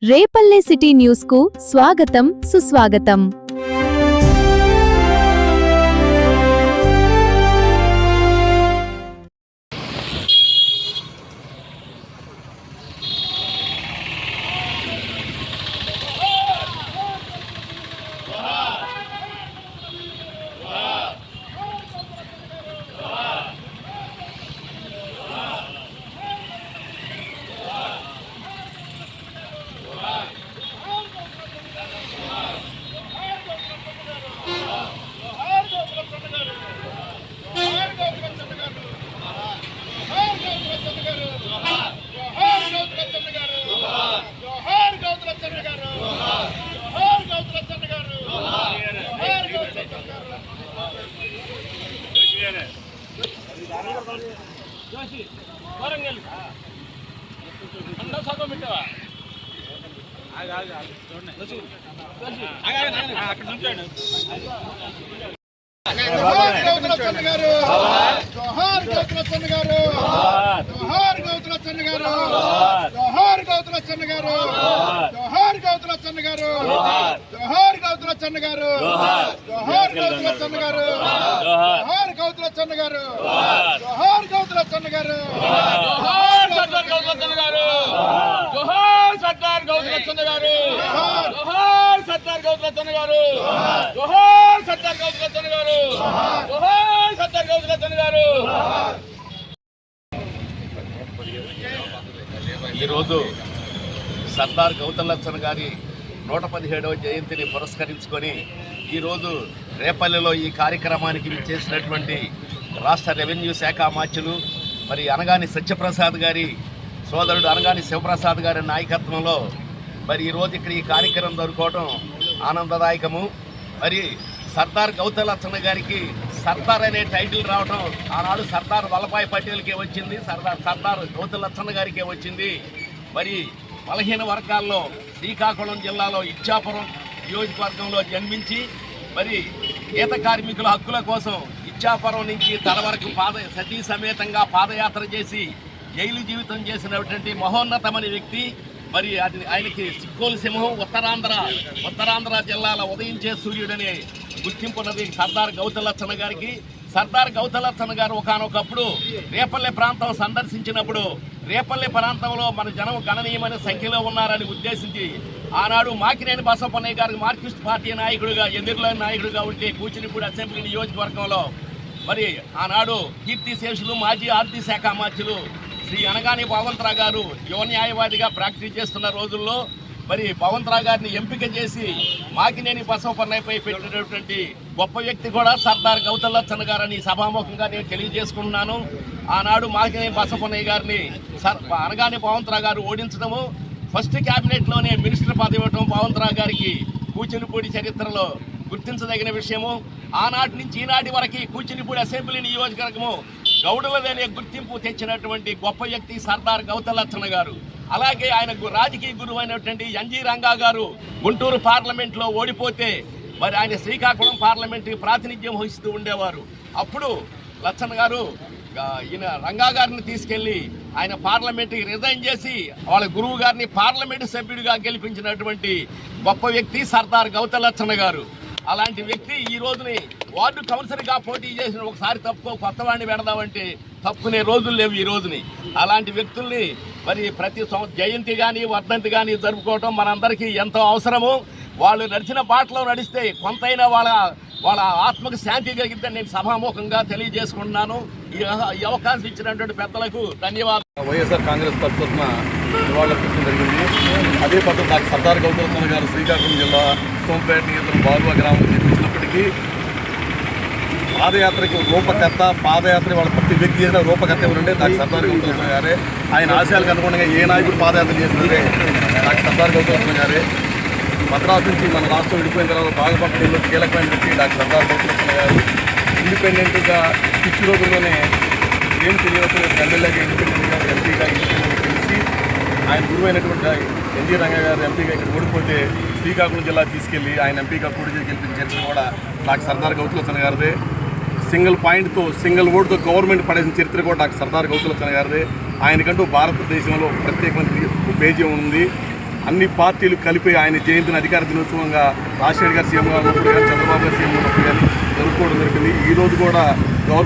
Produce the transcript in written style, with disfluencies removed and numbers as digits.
Repalle city news కు స్వాగతం సుస్వాగతం। ఈరోజు సర్దార్ గౌతలచ్చన్ గారి 117వ జయంతిని పురస్కరించుకొని ఈరోజు రేపల్లెలో ఈ కార్యక్రమానికి విచ్చేసినటువంటి రాష్ట్ర రెవెన్యూ శాఖ అమాత్యులు మరి అనగాని సత్యప్రసాద్ గారి సోదరుడు అనగాని శివప్రసాద్ గారి నాయకత్వంలో మరి ఈరోజు ఇక్కడ ఈ కార్యక్రమం జరుపుకోవడం ఆనందదాయకము। మరి సర్దార్ గౌతలచ్చన్ గారికి సర్దార్ అనే టైటిల్ రావడం ఆనాడు సర్దార్ వల్లభాయ్ పటేల్కే వచ్చింది, సర్దార్ గౌతలచ్చన్ గారికే వచ్చింది। మరి బలహీన వర్గాల్లో శ్రీకాకుళం జిల్లాలో ఇచ్చాపురం నియోజకవర్గంలో జన్మించి మరి గీత కార్మికుల హక్కుల కోసం ఇచ్చాపురం నుంచి తల వరకు సతీ సమేతంగా పాదయాత్ర చేసి జైలు జీవితం చేసినటువంటి మహోన్నతమైన వ్యక్తి। మరి ఆయనకి సిక్కోలు సింహం ఉత్తరాంధ్ర జిల్లాల ఉదయించే సూర్యుడనే గుర్తింపున్నది సర్దార్ గౌతలచ్చన్ గారికి। సర్దార్ గౌతలచ్చన్ గారు ఒకానొకప్పుడు రేపల్లె ప్రాంతం సందర్శించినప్పుడు రేపల్లె ప్రాంతంలో మన జనం గణనీయమైన సంఖ్యలో ఉన్నారని ఉద్దేశించి ఆనాడు మాకినేని బసవపన్నయ్య గారికి మార్క్సిస్ట్ పార్టీ నాయకుడిగా ఎదురులేని నాయకుడిగా ఉంటే కూచినపూడి అసెంబ్లీ నియోజకవర్గంలో మరి ఆనాడు కీర్తిశేషులు మాజీ ఆర్థిక శాఖ అమాత్యులు శ్రీ అనగాని భగవంతరావు గారు యువ న్యాయవాదిగా ప్రాక్టీస్ చేస్తున్న రోజుల్లో మరి భగవంతరావు గారిని ఎంపిక చేసి మాకినేని బసవపన్నయ్యపై పెట్టినటువంటి గొప్ప వ్యక్తి కూడా సర్దార్ గౌతలచ్చన్ గారని సభాముఖంగా నేను తెలియజేసుకుంటున్నాను। ఆనాడు మాకినేని బసవపన్నయ్య గారిని అనగాని భగవంతరావు గారు ఓడించడము, ఫస్ట్ క్యాబినెట్లోనే మినిస్టర్ పదవి ఇవ్వడం భగవంతరావు గారికి కూచినపూడి చరిత్రలో గుర్తించదగిన విషయము। ఆనాటి నుంచి ఈనాటి వరకు కూచినపూడి అసెంబ్లీ నియోజకవర్గము గౌడులదనే గుర్తింపు తెచ్చినటువంటి గొప్ప వ్యక్తి సర్దార్ గౌతలచ్చన్ గారు। అలాగే ఆయన రాజకీయ గురువు అయినటువంటి ఎన్జీ రంగా గారు గుంటూరు పార్లమెంట్లో ఓడిపోతే మరి ఆయన శ్రీకాకుళం పార్లమెంట్కి ప్రాతినిధ్యం వహిస్తూ ఉండేవారు। అప్పుడు లచ్చన్ గారు ఈయన రంగా గారిని తీసుకెళ్లి ఆయన పార్లమెంట్కి రిజైన్ చేసి వాళ్ళ గురువు గారిని పార్లమెంటు సభ్యుడిగా గెలిపించినటువంటి గొప్ప వ్యక్తి సర్దార్ గౌతలచ్చన్ గారు। అలాంటి వ్యక్తి ఈ రోజుని వార్డు కౌన్సిలర్గా పోటీ చేసిన ఒకసారి కొత్త వాడిని పెడదామంటే తప్పుకునే రోజులు లేవు ఈ రోజుని। అలాంటి వ్యక్తుల్ని మరి ప్రతి జయంతి కానీ వర్ధంతి కానీ జరుపుకోవటం మనందరికీ ఎంతో అవసరము। వాళ్ళు నడిచిన బాటలో నడిస్తే కొంతైనా వాళ్ళ ఆత్మకు శాంతి కలిగిద్దని నేను సభాముఖంగా తెలియజేసుకుంటున్నాను। ఈ అవకాశం ఇచ్చినటువంటి పెద్దలకు ధన్యవాదాలు। వైఎస్ఆర్ కాంగ్రెస్ పార్టీ తరఫున నివాళులర్పించడం జరిగింది। అదే పద్ధతి నాకు సర్దార్ గౌతలచ్చన్ గారు శ్రీకాకుళం జిల్లా సోంపేట నియోజకవర్గం బాలువా గ్రామం నిర్మించినప్పటికీ పాదయాత్రకి రూపకర్త పాదయాత్ర వాళ్ళ ప్రతి వ్యక్తి చేసిన రూపకర్త ఎవరంటే నాకు సర్దార్ గౌతలచ్చన్ గారే। ఆయన ఆశయాలకు అనుగుణంగా ఏ నాయకుడు పాదయాత్ర చేసినదే నాకు సర్దార్ గౌతలచ్చన్ గారే। మద్రాసు నుంచి మన రాష్ట్రం విడిపోయిన తర్వాత బాగుపట్టిలో కీలకమైన వ్యక్తి డాక్టర్ సర్దార్ గౌతలచ్చన్ గారు ఇండిపెండెంట్గా పిచ్చి రోజుల్లోనే ఏం తెలియదు ఎమ్మెల్యేగా ఇండిపెండెంట్గా ఎంపీగా తెలిసి ఆయన గురువైనటువంటి ఎన్జీ రంగా గారు ఎంపీగా ఇక్కడ ఓడిపోతే శ్రీకాకుళం జిల్లా తీసుకెళ్లి ఆయన ఎంపీగా పోటీ చేసి గెలిపించిన కూడా నాకు సర్దార్ గౌతలచ్చన్ గారిదే। సింగిల్ పాయింట్తో సింగిల్ ఓటుతో గవర్నమెంట్ పడేసిన చరిత్ర కూడా నాకు సర్దార్ గౌతలచ్చన్ గారిదే। ఆయనకంటూ భారతదేశంలో ప్రత్యేకమైన పేజీ ఉంది। అన్ని పార్టీలు కలిపి ఆయన జయంతిని అధికార దినోత్సవంగా రాజశేఖర్ గారు సీఎంగా ఉన్నప్పుడు కానీ చంద్రబాబు గారు సీఎం ఉన్నప్పుడు కానీ జరుపుకోవడం జరిగింది. ఈరోజు కూడా గవర్నమెంట్